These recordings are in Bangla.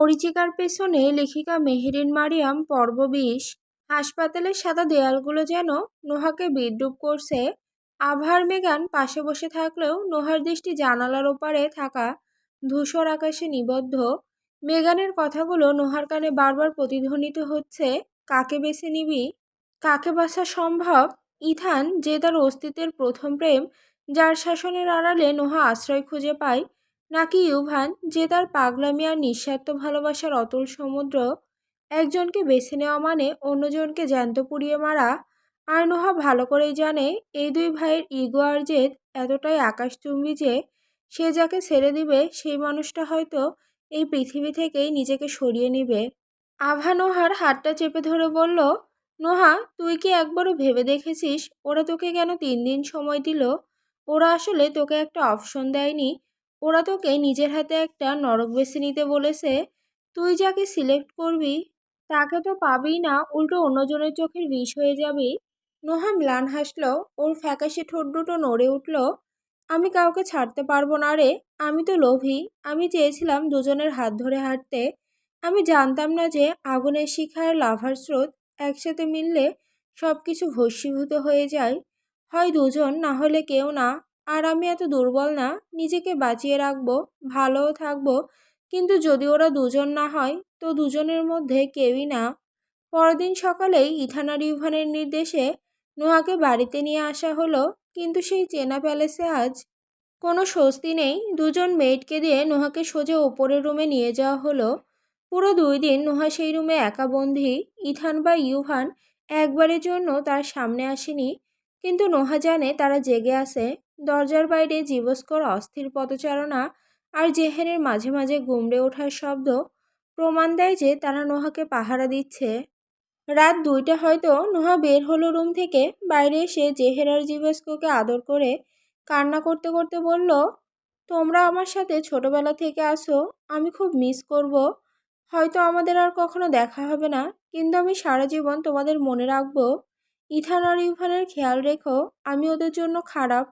পরিচিকার পেছনে লেখিকা মেহেরিন মারিয়াম পর্ব ২০। হাসপাতালের সাদা দেয়ালগুলো যেন নোহাকে বিদ্রূপ করছে। আভার মেঘান পাশে বসে থাকলেও নোহার দৃষ্টি জানালার ওপারে থাকা ধূসর আকাশে নিবদ্ধ। মেগানের কথাগুলো নোহার কানে বারবার প্রতিধ্বনিত হচ্ছে। কাকে বেছে নিবি? কাকে বাছা সম্ভব? ইথান, যে তার অস্তিত্বের প্রথম প্রেম, যার শাসনের আড়ালে নোহা আশ্রয় খুঁজে পায়, নাকি ইউভান, যে তার পাগলামি আর নিঃস্বার্থ ভালোবাসার অতল সমুদ্র? একজনকে বেছে নেওয়া মানে অন্যজনকে জ্যান্ত পুড়িয়ে মারা। আর নোহা ভালো করেই জানে এই দুই ভাইয়ের ইগো আর জেদ এতটাই আকাশচুম্বী যে সে যাকে ছেড়ে দিবে সেই মানুষটা হয়তো এই পৃথিবী থেকেই নিজেকে সরিয়ে নিবে। আভা নোহার হাতটা চেপে ধরে বলল, নোহা, তুই কি একবারও ভেবে দেখেছিস ওরা তোকে কেন 3 দিন সময় দিল? ওরা আসলে তোকে একটা অপশন দেয়নি। ওরা তোকে নিজের হাতে একটা নরক বেছে নিতে বলেছে। তুই যাকে সিলেক্ট করবি তাকে তো পাবিই না, উল্টো অন্যজনের চোখের বিষ হয়ে যাবি। নোহা ম্লান হাসল, ওর ফ্যাকাশে ঠোঁট দুটো নড়ে উঠল। আমি কাউকে ছাড়তে পারবো না রে। আমি তো লোভী। আমি চেয়েছিলাম দুজনের হাত ধরে হাঁটতে। আমি জানতাম না যে আগুনের শিখা আর লাভার স্রোত একসাথে মিললে সবকিছু ভস্মীভূত হয়ে যায়। হয় দুজন, না হলে কেউ না। আর আমি এত দুর্বল না, নিজেকে বাঁচিয়ে রাখবো, ভালোও থাকবো। কিন্তু যদি ওরা দুজন না হয়, তো দুজনের মধ্যে কেউই না। পরদিন সকালেই ইথান আর ইউভানের নির্দেশে নোহাকে বাড়িতে নিয়ে আসা হলো। কিন্তু সেই চেনা প্যালেসে আজ কোনো স্বস্তি নেই। দুজন মেয়েটকে দিয়ে নোহাকে সোজা ওপরের রুমে নিয়ে যাওয়া হলো। পুরো 2 দিন নোহা সেই রুমে একা বন্দী। ইথান বা ইউভান একবারের জন্য তার সামনে আসেনি। কিন্তু নোহা জানে তারা জেগে আছে। দরজার বাইরে জীবস্কর অস্থির পদচারণা আর জেহেনের মাঝে মাঝে গুমড়ে ওঠার শব্দ প্রমাণ দেয় যে তারা নোহাকে পাহারা দিচ্ছে। রাত 2টা হয়তো নোহা বের হলো রুম থেকে। বাইরে এসে জেহের আর জীবস্ককে আদর করে কান্না করতে করতে বলল, তোমরা আমার সাথে ছোটবেলা থেকে আসো। আমি খুব মিস করব। হয়তো আমাদের আর কখনো দেখা হবে না, কিন্তু আমি সারা জীবন তোমাদের মনে রাখবো। ইথান আর ইউভানের খেয়াল রেখো। আমি ওদের জন্য খারাপ।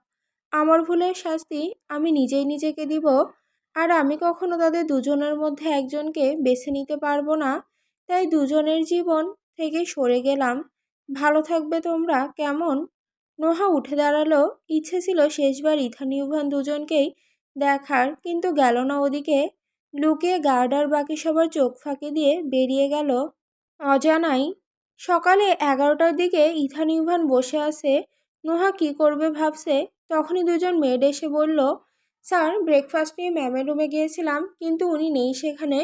আমার ভুলের শাস্তি আমি নিজেই নিজেকে দিব। আর আমি কখনো তাদের দুজনের মধ্যে একজনকে বেছে নিতে পারবো না। তাই দুজনের জীবন থেকে সরে গেলাম। ভালো থাকবে তোমরা, কেমন? নোহা উঠে দাঁড়ালো। ইচ্ছে ছিল শেষবার ইথান ইউভান দুজনকেই দেখার, কিন্তু গেল না ওদিকে। লুকিয়ে গার্ড আর বাকি সবার চোখ ফাঁকি দিয়ে বেরিয়ে গেল অজানাই। সকালে 11টার দিকে ইথান ইউভান বসে আছে। নোহা কি করবে ভাবছে। তখনই দুজন মেয়েড এসে বলল, স্যার, ব্রেকফাস্ট নিয়ে ম্যামের রুমে গিয়েছিলাম, কিন্তু উনি নেই সেখানে।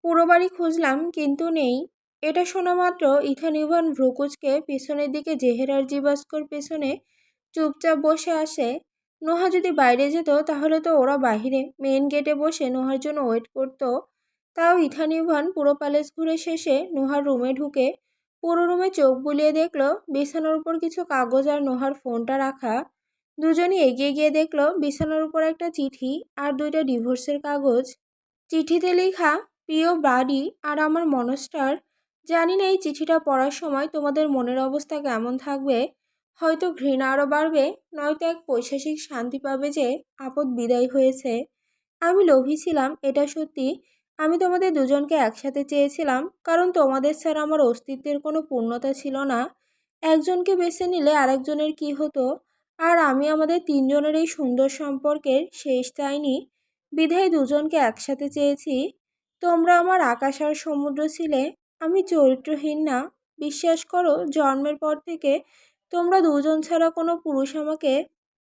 পুরো বাড়ি খুঁজলাম, কিন্তু নেই। এটা শোনা মাত্র ইথান ইউভান ভ্রুকুচকে পেছনের দিকে জেহের আর জীবাস্কর পেছনে চুপচাপ বসে আসে। নোহা যদি বাইরে যেত তাহলে তো ওরা বাহিরে মেন গেটে বসে নোহার জন্য ওয়েট করতো। তাও ইথান ইউভান পুরো প্যালেস ঘুরে শেষে নোহার রুমে ঢুকে পুরো রুমে চোখ বুলিয়ে দেখলো বিছানার উপর কিছু কাগজ আর নোহার ফোনটা রাখা। দুজনই এগিয়ে গিয়ে দেখলো বিছানার উপর একটা চিঠি আর 2টা ডিভোর্সের কাগজ। চিঠিতে লেখা, প্রিয় বাড়ি আর আমার মনস্টার, জানি না এই চিঠিটা পড়ার সময় তোমাদের মনের অবস্থা কেমন থাকবে। হয়তো ঘৃণা আরও বাড়বে, নয়তো এক পৈশাসিক শান্তি পাবে যে আপদ বিদায় হয়েছে। আমি লোভী ছিলাম, এটা সত্যি। আমি তোমাদের দুজনকে একসাথে চেয়েছিলাম, কারণ তোমাদের ছাড়া আমার অস্তিত্বের কোনো পূর্ণতা ছিল না। একজনকে বেছে নিলে আরেকজনের কি হতো? আর আমি আমাদের 3জনের এই সুন্দর সম্পর্কের শেষ চাইনি, বিধায় দুজনকে একসাথে চেয়েছি। তোমরা আমার আকাশ আর সমুদ্র ছিলে। আমি চরিত্রহীন না। বিশ্বাস করো, জন্মের পর থেকে তোমরা দুজন ছাড়া কোনো পুরুষ আমাকে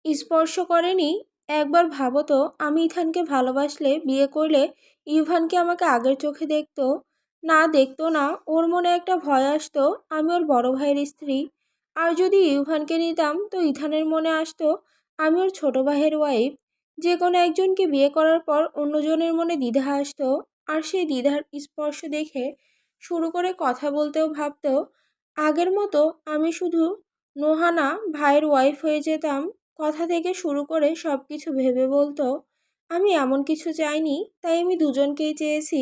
স্পর্শ করেনি। একবার ভাবো তো, আমি ইথানকে ভালোবাসলে, বিয়ে করলে ইউভানকে আমাকে আগের চোখে দেখতো? না, দেখতো না। ওর মনে একটা ভয় আসতো আমি ওর বড় ভাইয়ের স্ত্রী। আর যদি ইউভানকে নিতাম তো ইথানের মনে আসতো আমি ওর ছোট ভাইয়ের ওয়াইফ। যে কোনো একজনকে বিয়ে করার পর অন্যজনের মনে দ্বিধা আসতো। আর সেই দ্বিধার স্পর্শ দেখে শুরু করে কথা বলতেও ভাবতো। আগের মতো আমি শুধু নোহানা ভাইয়ের ওয়াইফ হয়ে যেতাম। কথা থেকে শুরু করে সব কিছু ভেবে বলতো। আমি এমন কিছু চাইনি, তাই আমি দুজনকেই চেয়েছি।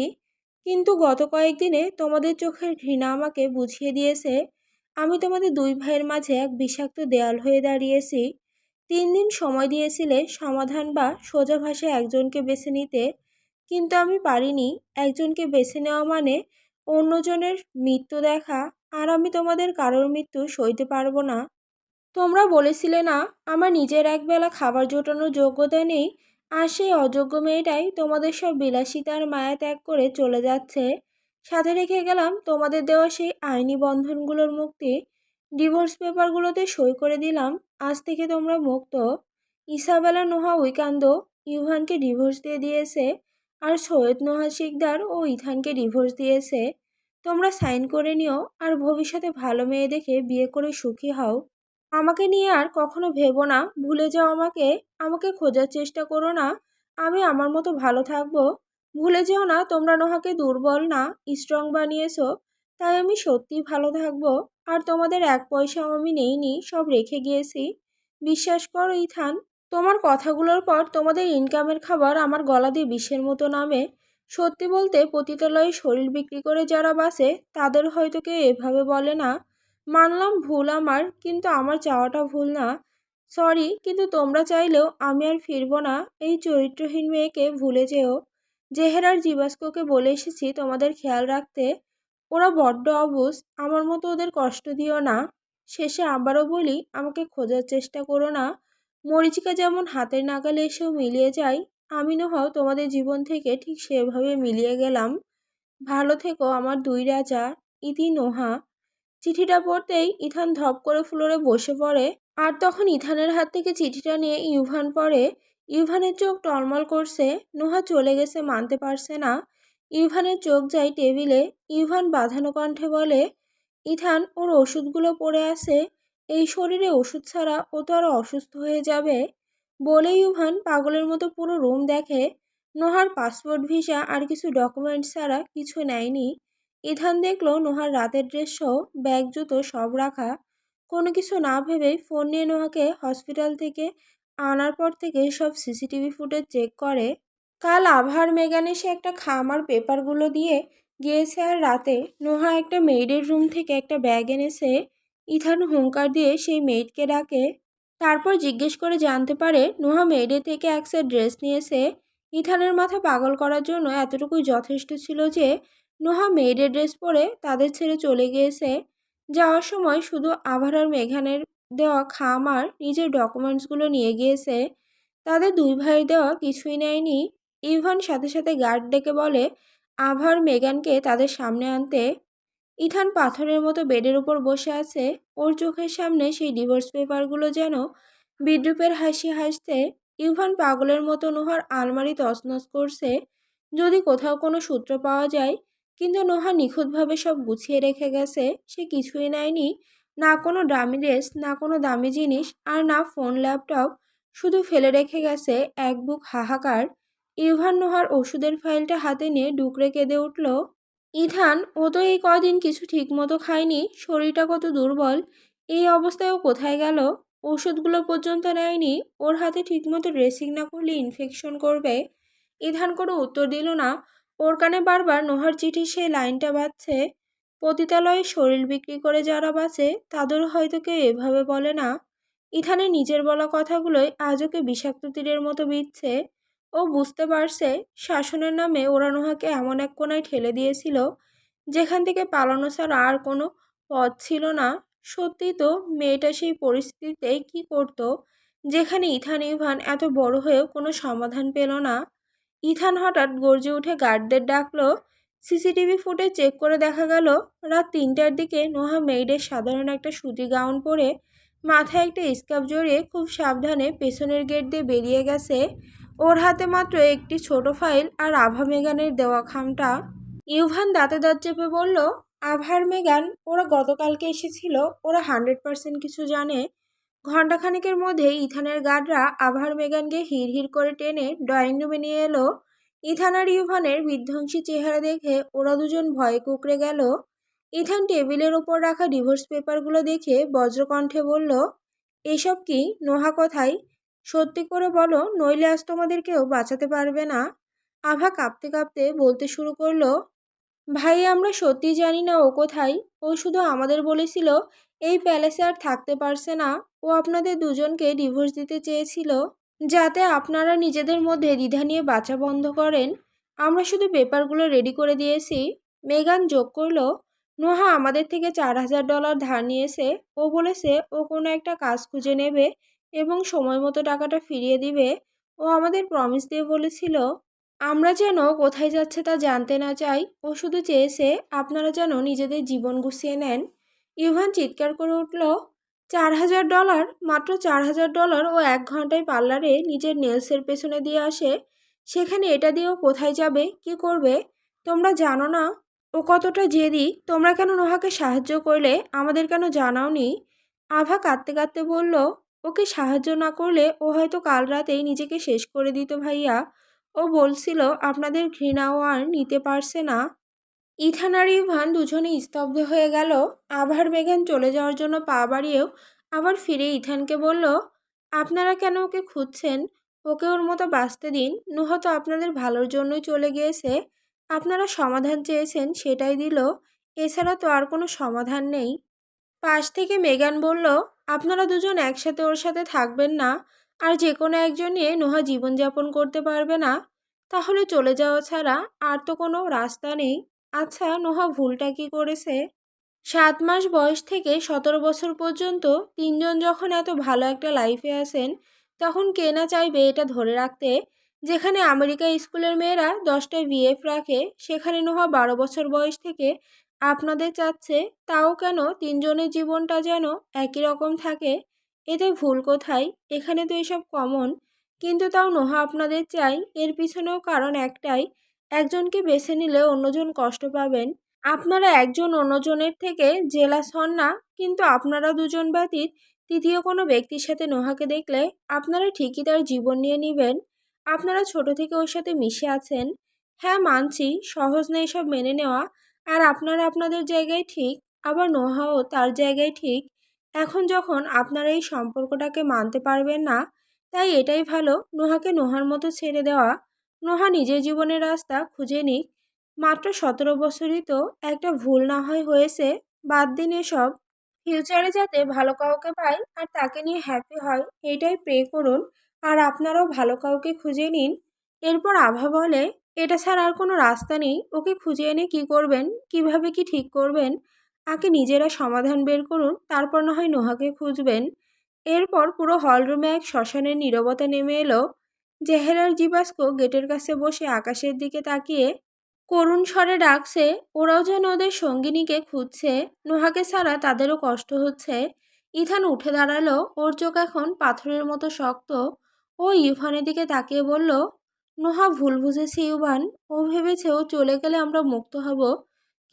কিন্তু গত কয়েকদিনে তোমাদের চোখের ঘৃণা আমাকে বুঝিয়ে দিয়েছে আমি তোমাদের দুই ভাইয়ের মাঝে এক বিষাক্ত দেয়াল হয়ে দাঁড়িয়েছি। 3 দিন সময় দিয়েছিলে সমাধান বা সোজা ভাষায় একজনকে বেছে নিতে, কিন্তু আমি পারিনি। একজনকে বেছে নেওয়া মানে অন্যজনের মৃত্যু দেখা, আর আমি তোমাদের কারোর মৃত্যু সইতে পারবো না। তোমরা বলেছিলে না আমার নিজের একবেলা খাবার জোটানোর যোগ্যতা নেই, আর সেই অযোগ্য মেয়েটাই তোমাদের সব বিলাসিতার মায়া ত্যাগ করে চলে যাচ্ছে। সাথে রেখে গেলাম তোমাদের দেওয়া সেই আইনি বন্ধনগুলোর মুক্তি। ডিভোর্স পেপারগুলোতে সই করে দিলাম, আজ থেকে তোমরা মুক্ত। ইসাবেলা নোহা উইকান্দো ইউভানকে ডিভোর্স দিয়ে দিয়েছে, আর সৈয়দ নোহা শিকদার ও ইথানকে ডিভোর্স দিয়েছে। তোমরা সাইন করে নিও, আর ভবিষ্যতে ভালো মেয়ে দেখে বিয়ে করে সুখী হও। আমাকে নিয়ে আর কখনো ভেবো না, ভুলে যাও আমাকে। আমাকে খোঁজার চেষ্টা করো না, আমি আমার মতো ভালো থাকবো। ভুলে যেও না তোমরা নোহাকে দুর্বল না, স্ট্রং বানিয়েছো। তাই আমি সত্যিই ভালো থাকবো। আর তোমাদের এক পয়সাও আমি নেইনি, সব রেখে গিয়েছি। বিশ্বাস করো ইথান, তোমার কথাগুলোর পর তোমাদের ইনকামের খাবার আমার গলা দিয়ে বিষের মতো নামে। সত্যি বলতে পতিতালয়ে শরীর বিক্রি করে যারা বাঁচে তাদের হয়তো কেউ এভাবে বলে না। মানলাম ভুল আমার, কিন্তু আমার চাওয়াটা ভুল না। সরি, কিন্তু তোমরা চাইলেও আমি আর ফিরবো না। এই চরিত্রহীন মেয়েকে ভুলে যেও। জেহেরার জীবাস্ককে বলে এসেছি তোমাদের খেয়াল রাখতে। ওরা বড্ড অবুঝ, আমার মতো ওদের কষ্ট দিও না। শেষে আবারও বলি, আমাকে খোঁজার চেষ্টা করো না। মরীচিকা যেমন হাতের নাগালে এসেও মিলিয়ে যায়, আমি নহও তোমাদের জীবন থেকে ঠিক সেভাবে মিলিয়ে গেলাম। ভালো থেকো আমার দুই রাজা। ইতি নোহা। চিঠিটা পড়তেই ইথান ধপ করে ফ্লোরে বসে পড়ে। আর তখন ইথানের হাত থেকে চিঠিটা নিয়ে ইউভান পড়ে। ইউভানের চোখ টলমল করছে। নোহা চলে গেছে মানতে পারছে না। ইউভানের চোখ যায় টেবিলে। ইউভান বাঁধানো কণ্ঠে বলে, ইথান, ওর ওষুধগুলো পড়ে আছে। এই শরীরে ওষুধ ছাড়া ও তো আরো অসুস্থ হয়ে যাবে। বলে ইউভান পাগলের মতো পুরো রুম দেখে। নোহার পাসপোর্ট, ভিসা আর কিছু ডকুমেন্টস ছাড়া কিছু নেয়নি। ইথান দেখলো নোহার রাতের ড্রেস সহ ব্যাগ, জুতো সব রাখা। কোনো কিছু না ভেবেই ফোন নিয়ে নোহাকে হসপিটাল থেকে আনার পর থেকে সব সিসিটিভি ফুটেজ চেক করে। কাল আভার মেগান এসে একটা খামার পেপারগুলো দিয়ে গিয়েছে, আর রাতে নোহা একটা মেয়েডের রুম থেকে একটা ব্যাগ এনেছে। ইথান হুঙ্কার দিয়ে সেই মেয়েডকে ডাকে। তারপর জিজ্ঞেস করে জানতে পারে নোহা মেয়েডের থেকে এক সেট ড্রেস নিয়েছে। ইথানের মাথা পাগল করার জন্য এতটুকুই যথেষ্ট ছিল যে নোহা মেয়েডের ড্রেস পরে তাদের ছেড়ে চলে গিয়েছে। যাওয়ার সময় শুধু আভার আর মেঘানের দেওয়া খাম আর নিজের ডকুমেন্টসগুলো নিয়ে গিয়েছে। তাদের দুই ভাইয়ের দেওয়া কিছুই নেয়নি। ইভান সাথে সাথে গার্ড ডেকে বলে আভার মেগানকে তাদের সামনে আনতে। ইথান পাথরের মতো বেডের উপর বসে আছে। ওর চোখের সামনে সেই ডিভোর্স পেপারগুলো যেন বিদ্রুপের হাসি হাসছে। ইভান পাগলের মতো নোহার আলমারি তছনছ করছে, যদি কোথাও কোনো সূত্র পাওয়া যায়। কিন্তু নোহা নিখুঁতভাবে সব গুছিয়ে রেখে গেছে। সে কিছুই নেয়নি, না কোনো দামি ড্রেস, না কোনো দামি জিনিস, আর না ফোন, ল্যাপটপ। শুধু ফেলে রেখে গেছে এক বুক হাহাকার। ইভান নোহার ওষুধের ফাইলটা হাতে নিয়ে ডুকরে কেঁদে উঠল। ইথান, ও তো এই কদিন কিছু ঠিক মতো খায়নি, শরীরটা কত দুর্বল। এই অবস্থায় ও কোথায় গেল? ওষুধগুলো পর্যন্ত নেয়নি। ওর হাতে ঠিকমতো ড্রেসিং না করলে ইনফেকশন করবে। ইথান কোনো উত্তর দিল না। ওর কানে বারবার নোহার চিঠির সেই লাইনটা বাজছে, পতিতালয়ে শরীর বিক্রি করে যারা বাঁচে তাদের হয়তো কেউ এভাবে বলে না। ইথানের নিজের বলা কথাগুলোই আজ ওকে বিষাক্ত তীরের মতো বিচ্ছে। ও বুঝতে পারছে শাসনের নামে ওরা নোহাকে এমন এক কোণায় ঠেলে দিয়েছিল যেখান থেকে পালানো ছাড়া আর কোনো পথ ছিল না। সত্যি তো, মেয়েটা সেই পরিস্থিতিতে কি করত যেখানে ইথান ইভান এত বড় হয়েও কোনো সমাধান পেল না। ইথান হঠাৎ গর্জে উঠে গার্ডদের ডাকলো। সিসিটিভি ফুটেজ চেক করে দেখা গেল রাত 3টার দিকে নোহা মেইডের সাধারণ একটা সুতি গাউন পরে মাথায় একটা স্কার্ফ জড়িয়ে খুব সাবধানে পেছনের গেট দিয়ে বেরিয়ে গেছে। ওর হাতে মাত্র একটি ছোট ফাইল আর আভা মেগানের দেওয়া খামটা। ইউভান দাঁতে দাঁত চেপে বলল, আভার মেগান, ওরা গতকালকে এসেছিল। ওরা 100% কিছু জানে। ঘণ্টাখানেকের মধ্যে ইথানের গার্ডরা আভার মেগানকে হিড় করে টেনে ড্রয়িং রুমে নিয়ে এলো। ইথান আর ইউভানের বিধ্বংসী চেহারা দেখে ওরা দুজন ভয়ে কুঁকড়ে গেল। ইথান টেবিলের ওপর রাখা ডিভোর্স পেপারগুলো দেখে বজ্রকণ্ঠে বলল, এসব কি? নোহা কোথায়? সত্যি করে বলো, নইলে আজ তোমাদের কেউ বাঁচাতে পারবে না। আভা কাঁপতে কাঁপতে বলতে শুরু করলো, ভাই, আমরা সত্যি জানি না ও কোথায়। ও শুধু আমাদের বলেছিল এই প্যালেসে আর থাকতে পারছে না। ও আপনাদের দুজনকে ডিভোর্স দিতে চেয়েছিল, যাতে আপনারা নিজেদের মধ্যে দ্বিধা নিয়ে বাঁচা বন্ধ করেন। আমরা শুধু পেপারগুলো রেডি করে দিয়েছি। মেগান যোগ করলো, নোহা আমাদের থেকে $4000 ধার নিয়েছে। ও বলেছে ও কোনো একটা কাজ খুঁজে নেবে এবং সময় মতো টাকাটা ফিরিয়ে দিবে। ও আমাদের প্রমিস দিয়ে বলেছিল আমরা যেন কোথায় যাচ্ছে তা জানতে না চাই। ও শুধু চেয়েছে আপনারা যেন নিজেদের জীবন গুছিয়ে নেন। ইভান চিৎকার করে উঠল, $4000! মাত্র $4000! ও 1 ঘন্টায় পার্লারে নিজের নেলসের পেছনে দিয়ে আসে। সেখানে এটা দিয়েও কোথায় যাবে, কি করবে? তোমরা জানো না ও কতটা জেদি? তোমরা কেন নোহাকে সাহায্য করলে? আমাদের কেন জানাওনি? আভা কাঁদতে কাঁদতে বলল, ওকে সাহায্য না করলে ও হয়তো কাল রাতেই নিজেকে শেষ করে দিত ভাইয়া। ও বলছিল আপনাদের ঘৃণাও আর নিতে পারছে না। ইথান আর ইভান দুজনেই স্তব্ধ হয়ে গেল। আভার মেঘান চলে যাওয়ার জন্য পা বাড়িয়েও আবার ফিরে ইথানকে বলল, আপনারা কেন ওকে খুঁজছেন? ওকে ওর মতো বাঁচতে দিন। নুহা তো আপনাদের ভালোর জন্যই চলে গিয়েছে। আপনারা সমাধান চেয়েছেন, সেটাই দিল। এছাড়া তো আর কোনো সমাধান নেই। পাশ থেকে মেগান বলল, আপনারা দুজন একসাথে ওর সাথে থাকবেন না? আর যে কোনো একজন নিয়ে নোহা জীবনযাপন করতে পারবে না? তাহলে চলে যাওয়া ছাড়া আর তো কোনো রাস্তা নেই। আচ্ছা, নোহা ভুলটা কি করেছে? 7 মাস বয়স থেকে 17 বছর পর্যন্ত তিনজন যখন এত ভালো একটা লাইফে আছেন, তখন কে না চাইবে এটা ধরে রাখতে? যেখানে আমেরিকা স্কুলের মেয়েরা 10টা বিএফ রাখে, সেখানে নোহা 12 বছর বয়স থেকে আপনাদের চাচ্ছে। তাও কেন তিনজনের জীবনটা যেন একই রকম থাকে? এতে ভুল কোথায়? এখানে তো এসব কমন। কিন্তু তাও নোহা আপনাদের চাই। এর পিছনেও কারণ একটাই, একজনকে বেছে নিলে অন্যজন কষ্ট পাবেন। আপনারা একজন অন্যজনের থেকে জেলাস হন না, কিন্তু আপনারা দুজন ব্যতীত তৃতীয় কোনো ব্যক্তির সাথে নোহাকে দেখলে আপনারা ঠিকই তার জীবন নিয়ে নেবেন। আপনারা ছোট থেকে ওর সাথে মিশে আছেন। হ্যাঁ, মানছি সহজ না এসব মেনে নেওয়া। আর আপনারা আপনাদের জায়গায় ঠিক, আবার নোহাও তার জায়গায় ঠিক। এখন যখন আপনারা এই সম্পর্কটাকে মানতে পারবেন না, তাই এটাই ভালো নোহাকে নোহার মতো ছেড়ে দেওয়া। নোহা নিজের জীবনের রাস্তা খুঁজে নিক। মাত্র 17 বছরই তো, একটা ভুল না হয় হয়েছে। বাদ দিন এসব। ফিউচারে যাতে ভালো কাউকে পাই আর তাকে নিয়ে হ্যাপি হয়, এটাই প্রে করুন। আর আপনারাও ভালো কাউকে খুঁজে নিন। এরপর আভা বলে, এটা ছাড়া আর কোনো রাস্তা নেই। ওকে খুঁজে এনে কি করবেন? কিভাবে কি ঠিক করবেন? আগে নিজেরা সমাধান বের করুন, তারপর না হয় নোহাকে খুঁজবেন। এরপর পুরো হলরুমে এক শ্মশানের নীরবতা নেমে এলো। জেহেরার জিবাস্কো গেটের কাছে বসে আকাশের দিকে তাকিয়ে করুণ স্বরে ডাকছে। ওরাও যেন ওদের সঙ্গিনীকে খুঁজছে। নোহাকে ছাড়া তাদেরও কষ্ট হচ্ছে। ইথান উঠে দাঁড়ালো। ওর চোখ এখন পাথরের মতো শক্ত। ও ইউভানের দিকে তাকিয়ে বলল, নোহা ভুল বুঝেছে ইউভান। ও ভেবেছে ও চলে গেলে আমরা মুক্ত হব।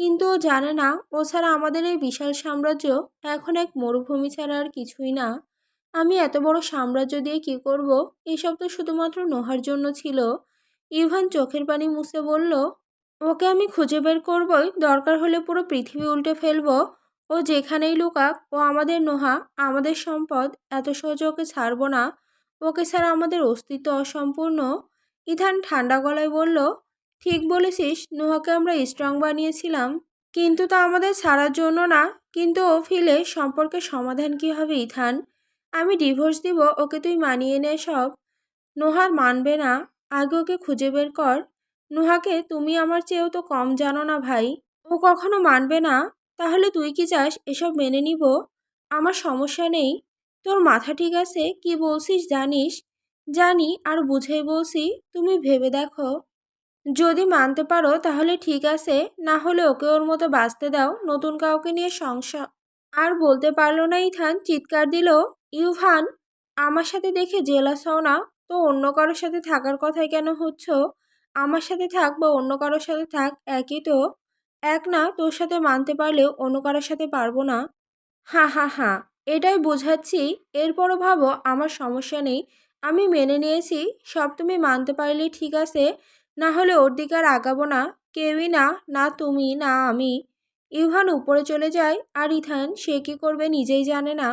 কিন্তু ও জানে না, ও ছাড়া আমাদের এই বিশাল সাম্রাজ্য এখন এক মরুভূমি ছাড়া আর কিছুই না। আমি এত বড় সাম্রাজ্য দিয়ে কি করব? এসব তো শুধুমাত্র নোহার জন্য ছিল। ইউভান চোখের পানি মুছে বলল, ওকে আমি খুঁজে বের করবই, দরকার হলে পুরো পৃথিবী উল্টে ফেলবো। ও যেখানেই লুকাক, ও আমাদের নোহা, আমাদের সম্পদ। এত সহজে ওকে ছাড়বো না। ওকে ছাড়া আমাদের অস্তিত্ব অসম্পূর্ণ। ইথান ঠান্ডা গলায় বলল, ঠিক বলেছিস, নোহাকে আমরা স্ট্রং বানিয়েছিলাম, কিন্তু তা আমাদের ছাড়ার জন্য না। কিন্তু ও ফিলে সম্পর্কের সমাধান কি হবে ইথান? আমি ডিভোর্স দিব, ওকে তুই মানিয়ে নে সব। নোহার মানবে না। আগে ওকে খুঁজে বের কর। নোহাকে তুমি আমার চেয়েও তো কম জানো না ভাই। ও কখনো মানবে না। তাহলে তুই কি চাস এসব মেনে নিব? আমার সমস্যা নেই। তোর মাথা ঠিক আছে? কি বলছিস জানিস? জানি, আর বুঝেই বলছি। তুমি ভেবে দেখো। যদি মানতে পারো তাহলে ঠিক আছে, না হলে ওকে ওর মতো বাঁচতে দাও, নতুন কাউকে নিয়ে সংসার। আর বলতে পারলো না ইথান চিৎকার দিল, ইউভান, আমার সাথে দেখে জেলাস হও না তো? অন্য কারোর সাথে থাকার কথাই কেন হচ্ছ? আমার সাথে থাক বা অন্য কারোর সাথে থাক, একই তো। এক না, তোর সাথে মানতে পারলেও অন্য কারোর সাথে পারবো না। হা হা হা, এটাই বোঝাচ্ছি। এরপরও ভাবো আমার সমস্যা নেই। আমি মেনে নিয়েছি সব। তুমি মানতে পারলে ঠিক আছে, না হলে ওর দিকে আর আগাবো না। কেউই না, না তুমি না আমি। ইভান উপরে চলে যায় আর ইথান সে কি করবে নিজেই জানে না।